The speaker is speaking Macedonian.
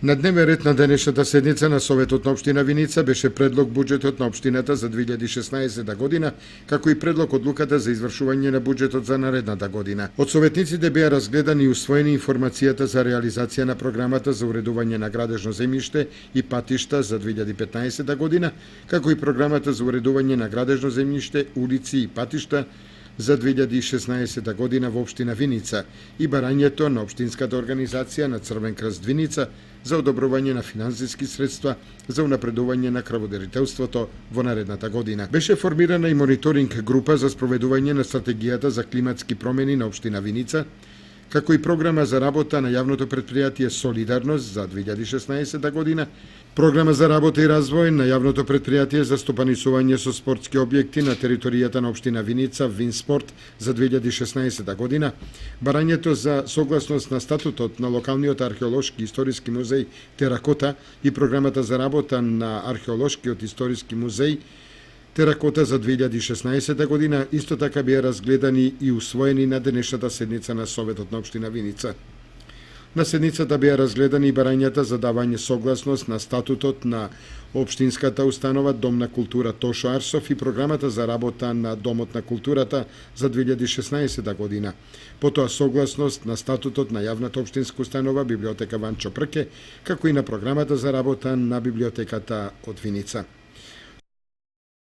На дневен ред на денешната седница на Советот на Општина Виница беше предлог буџетот на Општината за 2016 година, како и предлог одлуката за извршување на буџетот за наредната година. Од советниците беа разгледани и усвоени информацијата за реализација на програмата за уредување на градежно земјиште и патишта за 2015 година, како и програмата за уредување на градежно земјиште, улици и патишта за 2016 година во Општина Виница и барањето на Општинската организација на Црвен крст Виница за одобрување на финансиски средства за унапредување на крводарителството во наредната година. Беше формирана и мониторинг група за спроведување на стратегијата за климатски промени на Општина Виница, како и програма за работа на јавното претпријатие Солидарност за 2016 година, програма за работа и развој на јавното претпријатие за стопанисување со спортски објекти на територијата на Општина Виница Винспорт за 2016 година, барањето за согласност на статутот на локалниот археолошки историски музеј Теракота и програмата за работа на археолошкиот историски музеј Теракота за 2016 година исто така беа разгледани и усвоени на денешната седница на Советот на Општина Виница. На седницата беа разгледани и барањата за давање согласност на статутот на Општинската установа Дом на култура Тошо Арсов и програмата за работа на Домот на културата за 2016 година. Потоа согласност на статутот на јавната општинска установа Библиотека Ванчо Прке, како и на програмата за работа на Библиотеката од Виница.